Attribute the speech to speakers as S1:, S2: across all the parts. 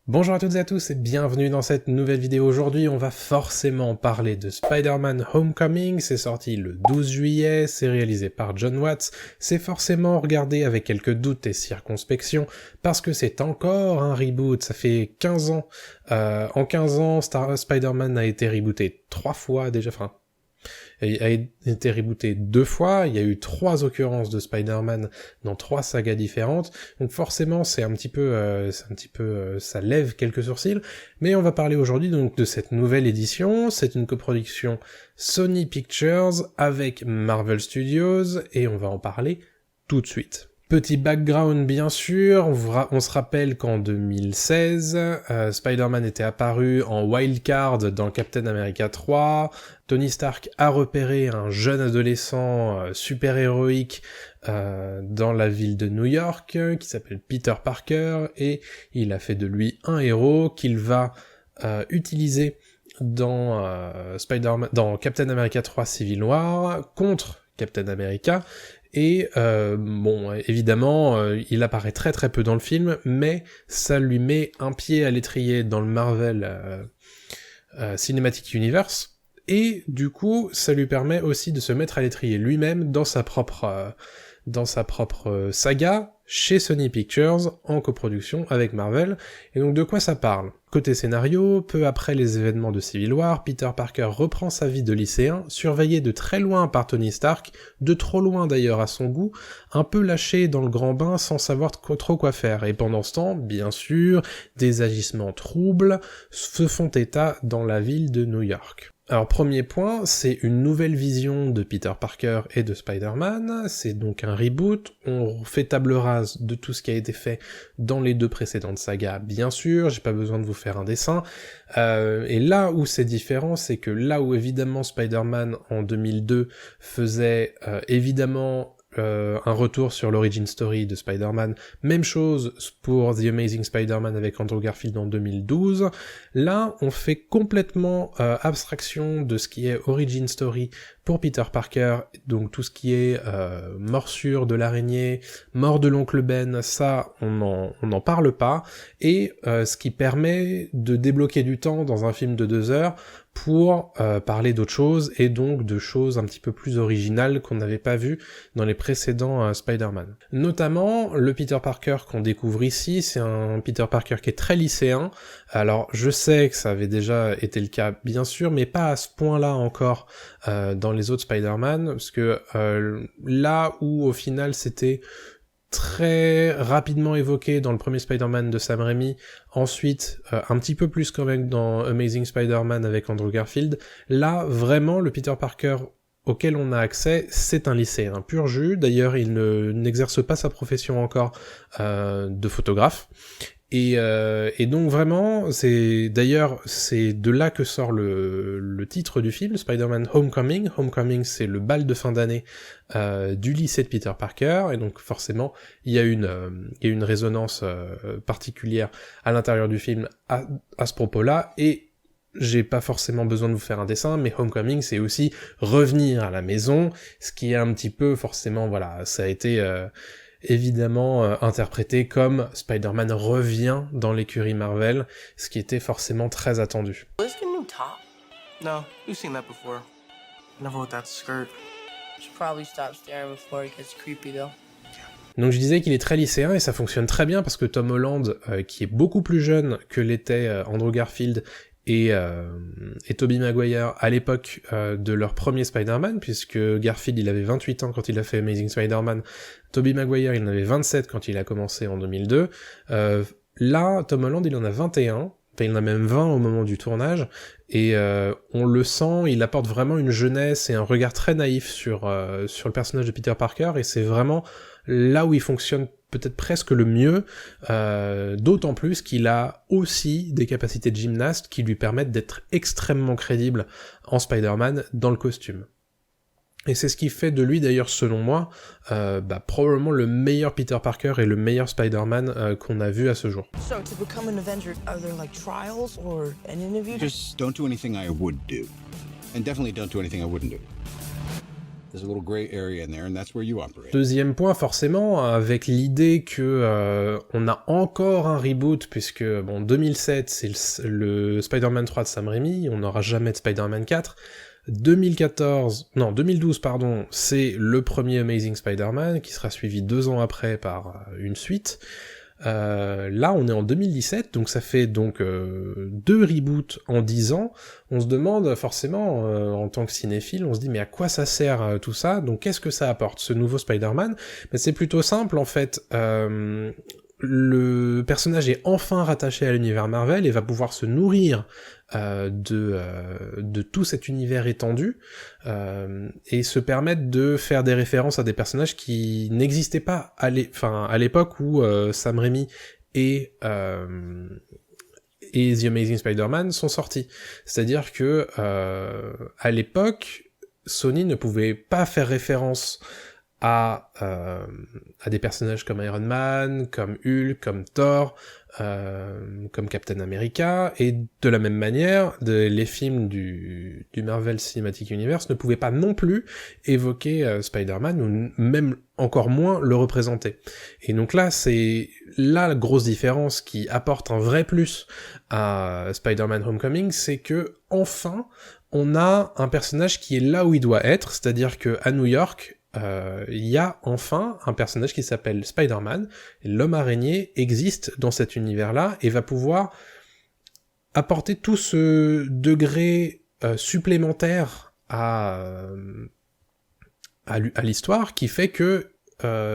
S1: Bonjour à toutes et à tous et bienvenue dans cette nouvelle vidéo. Aujourd'hui, on va forcément parler de Spider-Man Homecoming. C'est sorti le 12 juillet, c'est réalisé par Jon Watts. C'est forcément regardé avec quelques doutes et circonspection parce que c'est encore un reboot. Ça fait 15 ans. En 15 ans, Spider-Man a été rebooté 3 fois déjà, a été rebooté 2 fois, il y a eu 3 occurrences de Spider-Man dans 3 sagas différentes, donc forcément ça lève quelques sourcils, mais on va parler aujourd'hui donc de cette nouvelle édition. C'est une coproduction Sony Pictures avec Marvel Studios, et on va en parler tout de suite. Petit background bien sûr, on se rappelle qu'en 2016, Spider-Man était apparu en wildcard dans Captain America 3, Tony Stark a repéré un jeune adolescent super héroïque dans la ville de New York, qui s'appelle Peter Parker, et il a fait de lui un héros qu'il va utiliser dans Captain America 3 Civil War contre Captain America. Et évidemment, il apparaît très très peu dans le film, mais ça lui met un pied à l'étrier dans le Marvel Cinematic Universe, et du coup, ça lui permet aussi de se mettre à l'étrier lui-même dans sa propre saga chez Sony Pictures en coproduction avec Marvel. Et donc de quoi ça parle ? Côté scénario, peu après les événements de Civil War, Peter Parker reprend sa vie de lycéen, surveillé de très loin par Tony Stark, de trop loin d'ailleurs à son goût, un peu lâché dans le grand bain sans savoir trop quoi faire. Et pendant ce temps, bien sûr, des agissements troubles se font état dans la ville de New York. Alors premier point, c'est une nouvelle vision de Peter Parker et de Spider-Man, c'est donc un reboot, on fait table rase de tout ce qui a été fait dans les 2 précédentes sagas, bien sûr, j'ai pas besoin de vous faire un dessin, et là où c'est différent, c'est que là où évidemment Spider-Man en 2002 faisait évidemment un retour sur l'origin story de Spider-Man, même chose pour The Amazing Spider-Man avec Andrew Garfield en 2012, là on fait complètement abstraction de ce qui est origin story pour Peter Parker, donc tout ce qui est morsure de l'araignée, mort de l'oncle Ben, ça on n'en parle pas, et ce qui permet de débloquer du temps dans un film de 2 heures pour parler d'autres choses, et donc de choses un petit peu plus originales qu'on n'avait pas vues dans les précédents Spider-Man. Notamment, le Peter Parker qu'on découvre ici, c'est un Peter Parker qui est très lycéen. Alors, je sais que ça avait déjà été le cas, bien sûr, mais pas à ce point-là encore dans les autres Spider-Man, parce que là où, au final, c'était très rapidement évoqué dans le premier Spider-Man de Sam Raimi, ensuite un petit peu plus quand même dans Amazing Spider-Man avec Andrew Garfield, là vraiment le Peter Parker auquel on a accès, c'est un lycéen pur jus. D'ailleurs il n'exerce pas sa profession encore de photographe, et donc vraiment, c'est de là que sort le titre du film, Spider-Man Homecoming. Homecoming, c'est le bal de fin d'année du lycée de Peter Parker, et donc forcément, il y a une résonance particulière à l'intérieur du film à ce propos-là, et j'ai pas forcément besoin de vous faire un dessin, mais Homecoming, c'est aussi revenir à la maison, ce qui est un petit peu, forcément, voilà, ça a été évidemment interprété comme Spider-Man revient dans l'écurie Marvel, ce qui était forcément très attendu.
S2: No, you've seen that before. Never with that skirt.
S3: Should probably stop staring before it gets creepy though.
S1: Donc je disais qu'il est très lycéen, et ça fonctionne très bien parce que Tom Holland, qui est beaucoup plus jeune que l'était Andrew Garfield et Tobey Maguire à l'époque de leur premier Spider-Man, puisque Garfield il avait 28 ans quand il a fait Amazing Spider-Man, Tobey Maguire il en avait 27 quand il a commencé en 2002, là Tom Holland il en a 21, enfin il en a même 20 au moment du tournage, et on le sent, il apporte vraiment une jeunesse et un regard très naïf sur le personnage de Peter Parker, et c'est vraiment là où il fonctionne peut-être presque le mieux, d'autant plus qu'il a aussi des capacités de gymnaste qui lui permettent d'être extrêmement crédible en Spider-Man dans le costume. Et c'est ce qui fait de lui d'ailleurs, selon moi, probablement le meilleur Peter Parker et le meilleur Spider-Man qu'on a vu à ce jour.
S3: So to become an Avenger, are there like trials or an interview?
S4: Just don't do anything I would do. And definitely don't do anything I wouldn't do. There's a little gray area in there, and that's where you operate.
S1: Deuxième point, forcément, avec l'idée que on a encore un reboot, puisque, bon, 2007, c'est le Spider-Man 3 de Sam Raimi, on n'aura jamais de Spider-Man 4. 2012, pardon, c'est le premier Amazing Spider-Man, qui sera suivi 2 ans après par une suite. Là, on est en 2017, donc ça fait donc 2 reboots en 10 ans. On se demande forcément, en tant que cinéphile, on se dit mais à quoi ça sert tout ça? Donc qu'est-ce que ça apporte, ce nouveau Spider-Man? Mais c'est plutôt simple en fait. Le personnage est enfin rattaché à l'univers Marvel et va pouvoir se nourrir de tout cet univers étendu et se permettre de faire des références à des personnages qui n'existaient pas à l'époque où Sam Raimi et The Amazing Spider-Man sont sortis. C'est-à-dire que à l'époque, Sony ne pouvait pas faire référence à des personnages comme Iron Man, comme Hulk, comme Thor, comme Captain America, et de la même manière, les films du Marvel Cinematic Universe ne pouvaient pas non plus évoquer Spider-Man, ou même encore moins le représenter. Et donc là, c'est la grosse différence qui apporte un vrai plus à Spider-Man Homecoming, c'est que, enfin, on a un personnage qui est là où il doit être, c'est-à-dire que à New York, il y a enfin un personnage qui s'appelle Spider-Man, et l'homme araignée existe dans cet univers-là, et va pouvoir apporter tout ce degré supplémentaire à l'histoire, qui fait que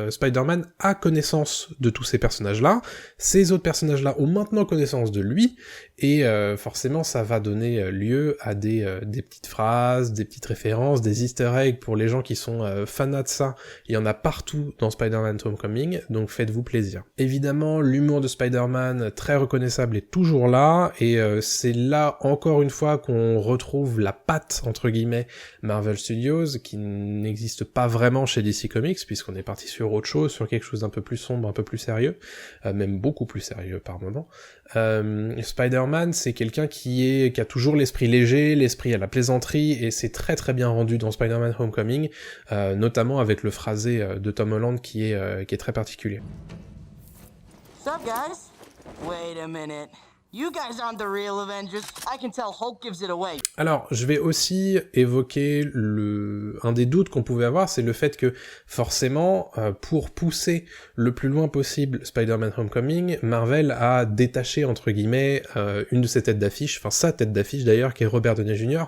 S1: Spider-Man a connaissance de tous ces personnages-là, ces autres personnages-là ont maintenant connaissance de lui, et forcément ça va donner lieu à des petites phrases, des petites références, des easter eggs pour les gens qui sont fanats de ça. Il y en a partout dans Spider-Man Homecoming, donc faites-vous plaisir. Évidemment, l'humour de Spider-Man, très reconnaissable, est toujours là, et c'est là, encore une fois, qu'on retrouve la patte, entre guillemets, Marvel Studios, qui n'existe pas vraiment chez DC Comics, puisqu'on est parti sur autre chose, sur quelque chose d'un peu plus sombre, un peu plus sérieux, même beaucoup plus sérieux par moment. Spider-Man, c'est quelqu'un qui a toujours l'esprit léger, l'esprit à la plaisanterie, et c'est très très bien rendu dans Spider-Man Homecoming, notamment avec le phrasé de Tom Holland qui est très particulier.
S5: What's up, guys? Wait a minute. You guys aren't the real Avengers. I can tell Hulk gives it away.
S1: Alors, je vais aussi évoquer un des doutes qu'on pouvait avoir, c'est le fait que, forcément, pour pousser le plus loin possible Spider-Man Homecoming, Marvel a détaché, entre guillemets, une de ses têtes d'affiche, enfin sa tête d'affiche d'ailleurs, qui est Robert Downey Jr.,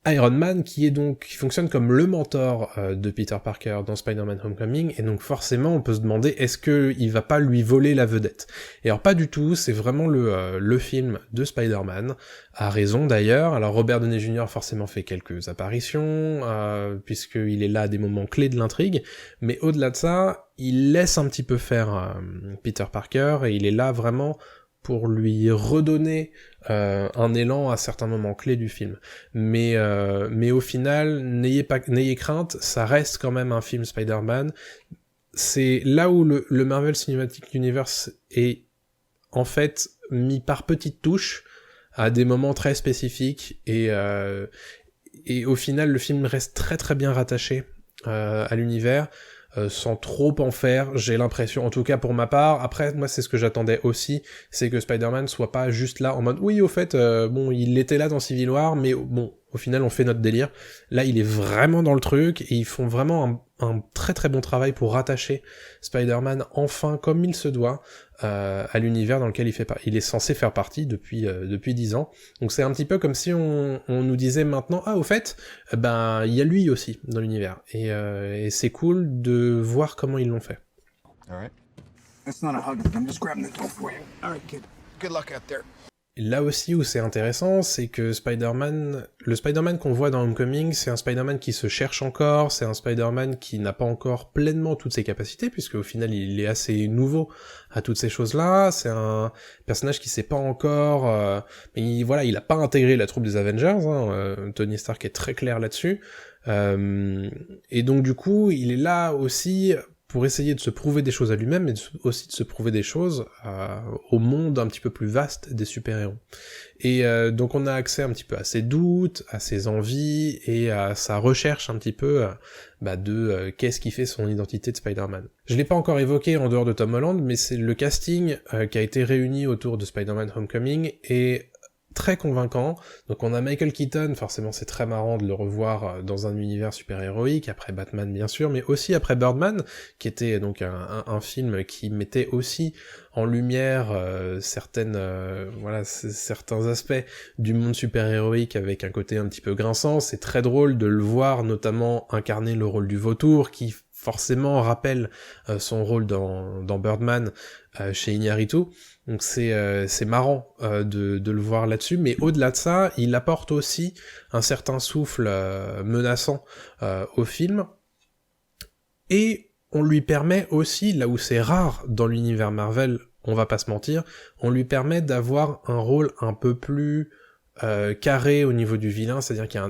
S1: Iron Man, qui fonctionne comme le mentor de Peter Parker dans Spider-Man Homecoming, et donc forcément on peut se demander est-ce que il va pas lui voler la vedette. Et alors pas du tout, c'est vraiment le film de Spider-Man, à raison d'ailleurs. Alors Robert Downey Jr. forcément fait quelques apparitions, puisqu'il est là à des moments clés de l'intrigue, mais au-delà de ça, il laisse un petit peu faire Peter Parker, et il est là vraiment pour lui redonner un élan à certains moments clés du film. Mais au final, n'ayez crainte, ça reste quand même un film Spider-Man. C'est là où le Marvel Cinematic Universe est en fait mis par petites touches à des moments très spécifiques, et au final le film reste très très bien rattaché à l'univers, sans trop en faire, j'ai l'impression, en tout cas pour ma part. Après, moi c'est ce que j'attendais aussi, c'est que Spider-Man soit pas juste là en mode oui au fait, bon il était là dans Civil War, mais bon au final on fait notre délire. Là il est vraiment dans le truc, et ils font vraiment un très très bon travail pour rattacher Spider-Man enfin comme il se doit à l'univers dans lequel il est censé faire partie depuis 10 ans. Donc c'est un petit peu comme si on nous disait maintenant au fait ben il y a lui aussi dans l'univers, et c'est cool de voir comment ils l'ont fait.
S4: All right.
S6: That's not a hug. I'm just grabbing the door for you. All right, kid. Good luck out there.
S1: Là aussi où c'est intéressant, c'est que le Spider-Man qu'on voit dans Homecoming, c'est un Spider-Man qui se cherche encore, c'est un Spider-Man qui n'a pas encore pleinement toutes ses capacités, puisque au final il est assez nouveau à toutes ces choses-là, c'est un personnage qui sait pas encore, mais il a pas intégré la troupe des Avengers, Tony Stark est très clair là-dessus, et donc du coup il est là aussi pour essayer de se prouver des choses à lui-même, mais aussi de se prouver des choses au monde un petit peu plus vaste des super-héros. Et donc on a accès un petit peu à ses doutes, à ses envies, et à sa recherche un petit peu de qu'est-ce qui fait son identité de Spider-Man. Je l'ai pas encore évoqué en dehors de Tom Holland, mais c'est le casting qui a été réuni autour de Spider-Man Homecoming, et très convaincant. Donc on a Michael Keaton, forcément c'est très marrant de le revoir dans un univers super-héroïque, après Batman bien sûr, mais aussi après Birdman, qui était donc un film qui mettait aussi en lumière certains aspects du monde super-héroïque avec un côté un petit peu grinçant. C'est très drôle de le voir notamment incarner le rôle du vautour, qui forcément rappelle son rôle dans Birdman chez Iñárritu. Donc c'est marrant de le voir là-dessus, mais au-delà de ça, il apporte aussi un certain souffle menaçant au film, et on lui permet aussi, là où c'est rare dans l'univers Marvel, on va pas se mentir, on lui permet d'avoir un rôle un peu plus carré au niveau du vilain, c'est-à-dire qu'il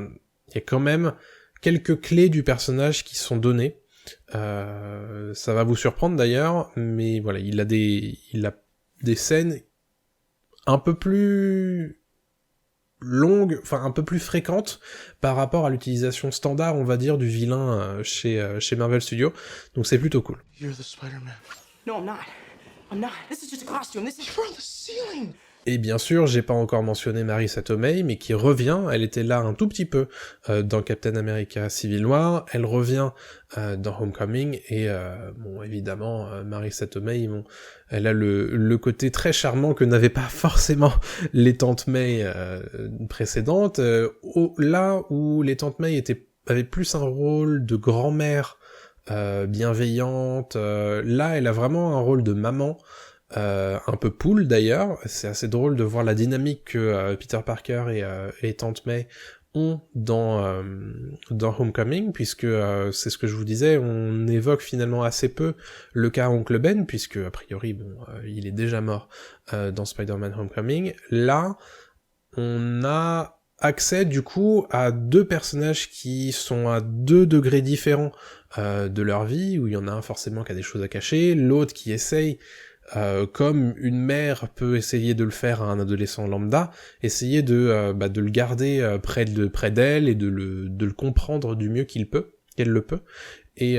S1: y a quand même quelques clés du personnage qui sont données. Ça va vous surprendre d'ailleurs, mais voilà, il a des scènes un peu plus longues, enfin un peu plus fréquentes par rapport à l'utilisation standard, on va dire, du vilain chez Marvel Studios, donc c'est plutôt cool.
S2: You're the Spider-Man.
S5: No, I'm not. I'm not. This is just a costume. This is
S2: From the ceiling!
S1: Et bien sûr, j'ai pas encore mentionné Marissa Tomei, mais qui revient, elle était là un tout petit peu dans Captain America Civil War, elle revient dans Homecoming, et évidemment, Marissa Tomei, elle a le côté très charmant que n'avaient pas forcément les Tantes May précédentes, là où les Tantes May avaient plus un rôle de grand-mère bienveillante, là elle a vraiment un rôle de maman, un peu poule d'ailleurs. C'est assez drôle de voir la dynamique que Peter Parker et Tante May ont dans Homecoming, puisque c'est ce que je vous disais, on évoque finalement assez peu le cas Oncle Ben, puisque a priori il est déjà mort dans Spider-Man Homecoming. Là on a accès du coup à deux personnages qui sont à 2 degrés différents de leur vie, où il y en a un forcément qui a des choses à cacher, l'autre qui essaye, comme une mère peut essayer de le faire à un adolescent lambda, essayer de le garder près d'elle et de le comprendre du mieux qu'elle le peut. Et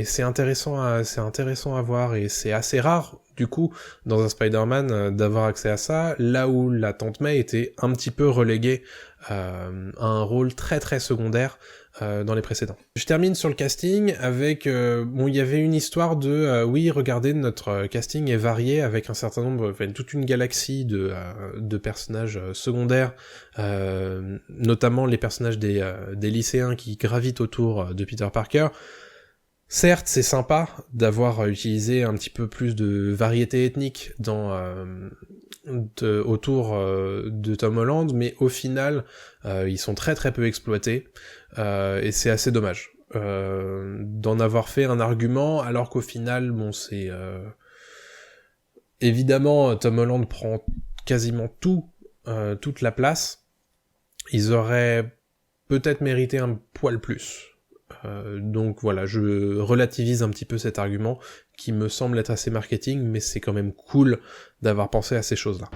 S1: c'est intéressant à voir, et c'est assez rare du coup dans un Spider-Man d'avoir accès à ça, là où la Tante May était un petit peu reléguée à un rôle très très secondaire dans les précédents. Je termine sur le casting avec il y avait une histoire de oui, regardez, notre casting est varié avec un certain nombre, toute une galaxie de personnages secondaires, notamment les personnages des lycéens qui gravitent autour de Peter Parker. Certes, c'est sympa d'avoir utilisé un petit peu plus de variété ethnique autour de Tom Holland, mais au final, ils sont très très peu exploités, et c'est assez dommage d'en avoir fait un argument, alors qu'au final, c'est... Évidemment, Tom Holland prend quasiment toute la place. Ils auraient peut-être mérité un poil plus. Donc voilà, je relativise un petit peu cet argument qui me semble être assez marketing, mais c'est quand même cool d'avoir pensé à ces choses-là.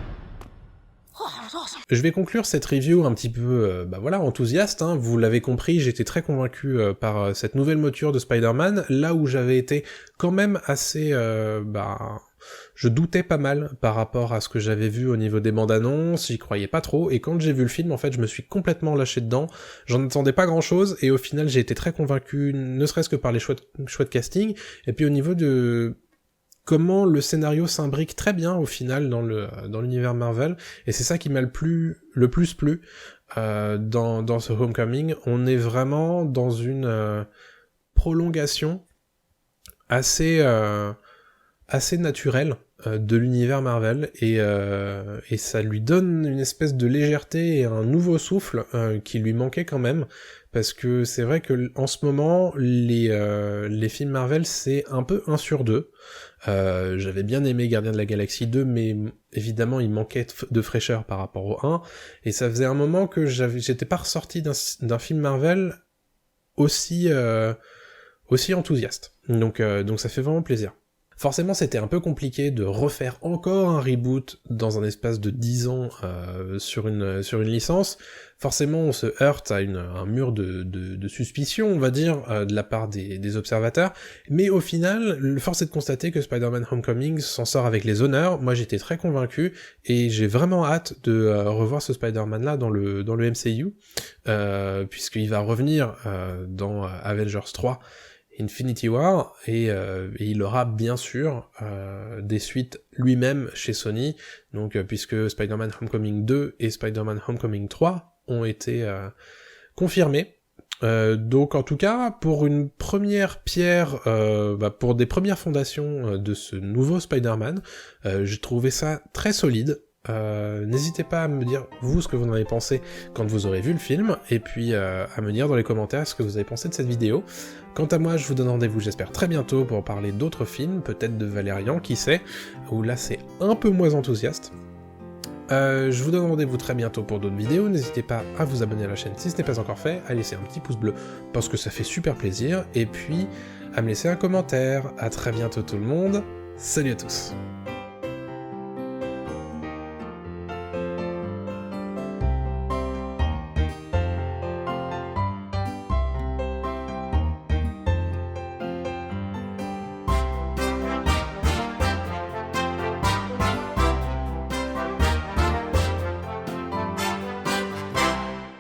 S1: Je vais conclure cette review un petit peu, enthousiaste, hein. Vous l'avez compris, j'étais très convaincu par cette nouvelle mouture de Spider-Man, là où j'avais été quand même assez, je doutais pas mal par rapport à ce que j'avais vu au niveau des bandes annonces, j'y croyais pas trop, et quand j'ai vu le film, en fait, je me suis complètement lâché dedans, j'en attendais pas grand chose, et au final, j'ai été très convaincu, ne serait-ce que par les choix de casting, et puis au niveau de comment le scénario s'imbrique très bien au final dans l'univers Marvel, et c'est ça qui m'a le plus plu dans ce Homecoming. On est vraiment dans une prolongation assez naturelle de l'univers Marvel, et ça lui donne une espèce de légèreté et un nouveau souffle qui lui manquait quand même, parce que c'est vrai que en ce moment les films Marvel c'est un peu 1 sur 2. J'avais bien aimé Gardiens de la Galaxie 2, mais évidemment il manquait de fraîcheur par rapport au 1, et ça faisait un moment que j'étais pas ressorti d'un film Marvel aussi aussi enthousiastes. Donc ça fait vraiment plaisir. Forcément, c'était un peu compliqué de refaire encore un reboot dans un espace de 10 ans sur une licence. Forcément, on se heurte à un mur de suspicion, on va dire, de la part des observateurs. Mais au final, force est de constater que Spider-Man Homecoming s'en sort avec les honneurs. Moi, j'étais très convaincu, et j'ai vraiment hâte de revoir ce Spider-Man-là dans le MCU, puisqu'il va revenir dans Avengers 3, Infinity War, et il aura bien sûr des suites lui-même chez Sony, donc puisque Spider-Man Homecoming 2 et Spider-Man Homecoming 3 ont été confirmés. Donc en tout cas, pour une première pierre, pour des premières fondations de ce nouveau Spider-Man, j'ai trouvé ça très solide. N'hésitez pas à me dire, vous, ce que vous en avez pensé quand vous aurez vu le film, et puis à me dire dans les commentaires ce que vous avez pensé de cette vidéo. Quant à moi, je vous donne rendez-vous, j'espère, très bientôt pour parler d'autres films, peut-être de Valérian, qui sait, où là c'est un peu moins enthousiaste. Je vous donne rendez-vous très bientôt pour d'autres vidéos, n'hésitez pas à vous abonner à la chaîne si ce n'est pas encore fait, à laisser un petit pouce bleu, parce que ça fait super plaisir, et puis à me laisser un commentaire. À très bientôt tout le monde, salut à tous.